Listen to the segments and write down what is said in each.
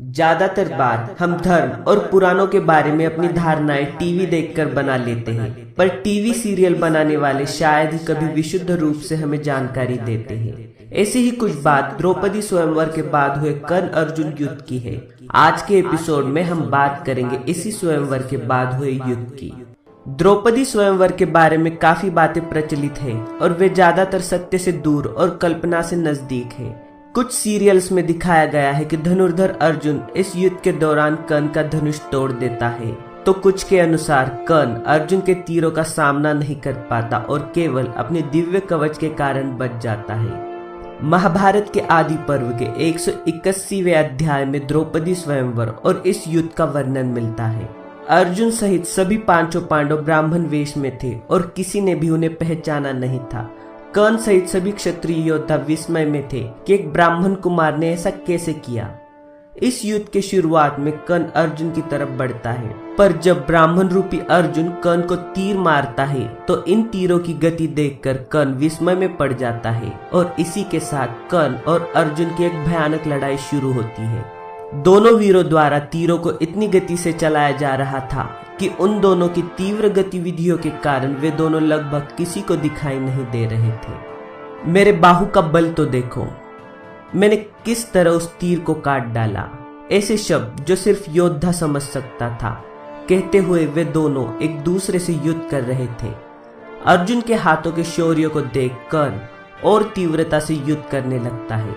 ज्यादातर बार हम धर्म और पुराणों के बारे में अपनी धारणाएं टीवी देखकर बना लेते हैं, पर टीवी सीरियल बनाने वाले शायद ही कभी विशुद्ध रूप से हमें जानकारी देते हैं। ऐसी ही कुछ बात द्रौपदी स्वयंवर के बाद हुए कर्ण अर्जुन युद्ध की है। आज के एपिसोड में हम बात करेंगे इसी स्वयंवर के बाद हुए युद्ध की। द्रौपदी स्वयंवर के बारे में काफी बातें प्रचलित है और वे ज्यादातर सत्य से दूर और कल्पना से नजदीक है। कुछ सीरियल्स में दिखाया गया है कि धनुर्धर अर्जुन इस युद्ध के दौरान कर्ण का धनुष तोड़ देता है, तो कुछ के अनुसार कर्ण अर्जुन के तीरों का सामना नहीं कर पाता और केवल अपने दिव्य कवच के कारण बच जाता है। महाभारत के आदि पर्व के 181वें अध्याय में द्रौपदी स्वयंवर और इस युद्ध का वर्णन मिलता है। अर्जुन सहित सभी पांचों पांडव ब्राह्मण वेश में थे और किसी ने भी उन्हें पहचाना नहीं था। कर्ण सहित सभी क्षत्रिय योद्धा विस्मय में थे कि एक ब्राह्मण कुमार ने ऐसा कैसे किया। इस युद्ध के शुरुआत में कर्ण अर्जुन की तरफ बढ़ता है, पर जब ब्राह्मण रूपी अर्जुन कर्ण को तीर मारता है तो इन तीरों की गति देखकर कर्ण विस्मय में पड़ जाता है और इसी के साथ कर्ण और अर्जुन की एक भयानक लड़ाई शुरू होती है। दोनों वीरों द्वारा तीरों को इतनी गति से चलाया जा रहा था कि उन दोनों की तीव्र गतिविधियों के कारण वे दोनों लगभग किसी को दिखाई नहीं दे रहे थे। मेरे बाहु का बल तो देखो, मैंने किस तरह उस तीर को काट डाला। ऐसे शब्द जो सिर्फ योद्धा समझ सकता था कहते हुए वे दोनों एक दूसरे से युद्ध कर रहे थे। अर्जुन के हाथों के शौर्य को देख कर्ण और तीव्रता से युद्ध करने लगता है।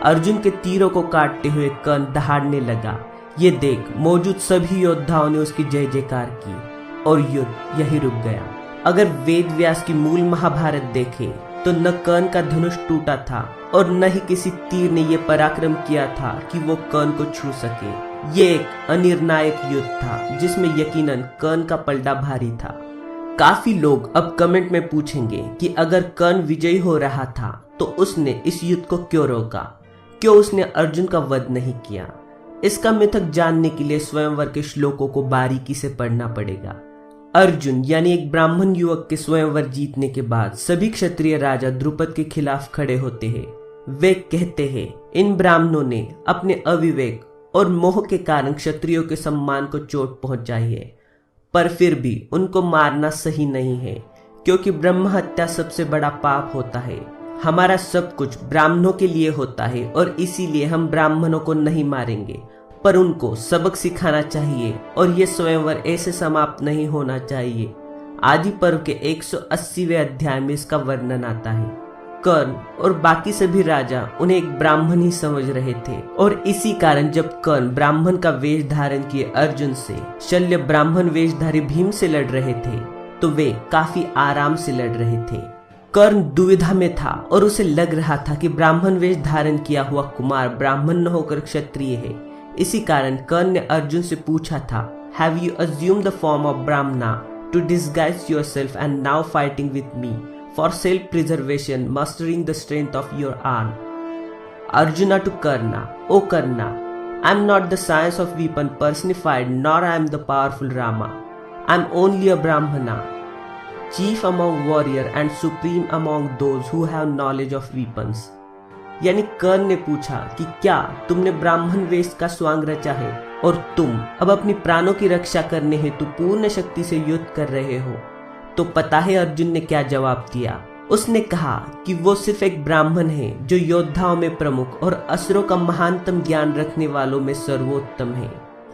अर्जुन के तीरों को काटते हुए कर्ण दहाड़ने लगा। ये देख मौजूद सभी योद्धाओं ने उसकी जय जयकार की और युद्ध यही रुक गया। अगर वेद व्यास की मूल महाभारत देखे तो न कर्ण का धनुष टूटा था और न ही किसी तीर ने यह पराक्रम किया था कि वो कर्ण को छू सके। ये एक अनिर्णायक युद्ध था जिसमें यकीनन कर्ण का पलड़ा भारी था। काफी लोग अब कमेंट में पूछेंगे कि अगर कर्ण विजयी हो रहा था तो उसने इस युद्ध को क्यों रोका, क्यों उसने अर्जुन का वध नहीं किया। इसका मिथक जानने के लिए स्वयंवर के श्लोकों को बारीकी से पढ़ना पड़ेगा। अर्जुन यानी एक ब्राह्मण युवक के स्वयंवर जीतने के बाद सभी क्षत्रिय राजा द्रुपद के खिलाफ खड़े होते हैं। वे कहते हैं इन ब्राह्मणों ने अपने अविवेक और मोह के कारण क्षत्रियों के सम्मान को चोट पहुंचाई है, पर फिर भी उनको मारना सही नहीं है क्योंकि ब्रह्म हत्या सबसे बड़ा पाप होता है। हमारा सब कुछ ब्राह्मणों के लिए होता है और इसीलिए हम ब्राह्मणों को नहीं मारेंगे, पर उनको सबक सिखाना चाहिए और ये स्वयंवर ऐसे समाप्त नहीं होना चाहिए। आदि पर्व के 180वें अध्याय में इसका वर्णन आता है। कर्ण और बाकी सभी राजा उन्हें एक ब्राह्मण ही समझ रहे थे और इसी कारण जब कर्ण ब्राह्मण का वेश धारण किए अर्जुन से शल्य ब्राह्मण वेशधारी भीम से लड़ रहे थे तो वे काफी आराम से लड़ रहे थे। कर्ण दुविधा में था और उसे लग रहा था कि ब्राह्मण वेश धारण किया हुआ कुमार ब्राह्मण न होकर क्षत्रिय है। इसी कारण कर्ण ने अर्जुन से पूछा था, Have you assumed the form of Brahmana to disguise yourself and now fighting with me for self-preservation, mustering the strength of your arm? Arjuna to Karna, O Karna, I am not the science of weapon personified, nor I am the powerful Rama. I am only a Brahmana, chief among warrior and supreme among those who have knowledge of weapons. यानी कर्ण ने पूछा कि क्या तुमने ब्राह्मण वेश का स्वांग रचा है और तुम अब अपनी प्राणों की रक्षा करने हेतु पूर्ण शक्ति से युद्ध कर रहे हो। तो पता है अर्जुन ने क्या जवाब दिया। उसने कहा कि वो सिर्फ एक ब्राह्मण है जो योद्धाओं में प्रमुख और असुरों का महानतम ज्ञान रखने वालों में सर्वोत्तम है।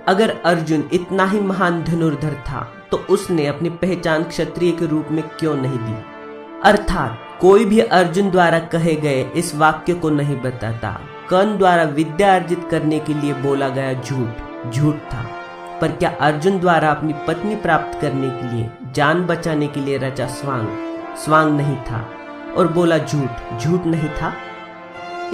अगर अर्जुन इतना ही महान धनुर्धर था तो उसने अपनी पहचान क्षत्रिय के रूप में क्यों नहीं दी। अर्थात कोई भी अर्जुन द्वारा कहे गए इस वाक्य को नहीं बताता। कर्ण द्वारा विद्या अर्जित करने के लिए बोला गया झूठ था, पर क्या अर्जुन द्वारा अपनी पत्नी प्राप्त करने के लिए, जान बचाने के लिए रचा स्वांग नहीं था और बोला झूठ नहीं था।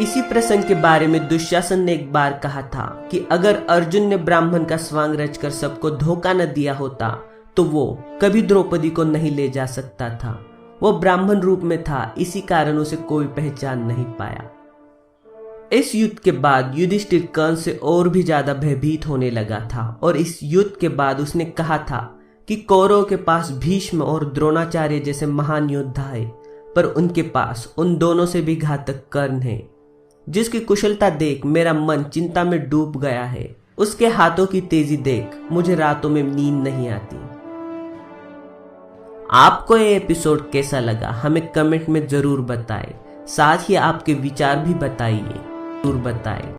इसी प्रसंग के बारे में दुशासन ने एक बार कहा था कि अगर अर्जुन ने ब्राह्मण का स्वांग रचकर सबको धोखा न दिया होता तो वो कभी द्रौपदी को नहीं ले जा सकता था। वो ब्राह्मण रूप में था, इसी कारण उसे कोई पहचान नहीं पाया। इस युद्ध के बाद युधिष्ठिर कर्ण से और भी ज्यादा भयभीत होने लगा था और इस युद्ध के बाद उसने कहा था कि कौरवों के पास भीष्म और द्रोणाचार्य जैसे महान योद्धा है, पर उनके पास उन दोनों से भी घातक कर्ण है। जिसकी कुशलता देख मेरा मन चिंता में डूब गया है। उसके हाथों की तेजी देख मुझे रातों में नींद नहीं आती। आपको ये एपिसोड कैसा लगा हमें कमेंट में जरूर बताएं। साथ ही आपके विचार भी बताइए, जरूर बताएं।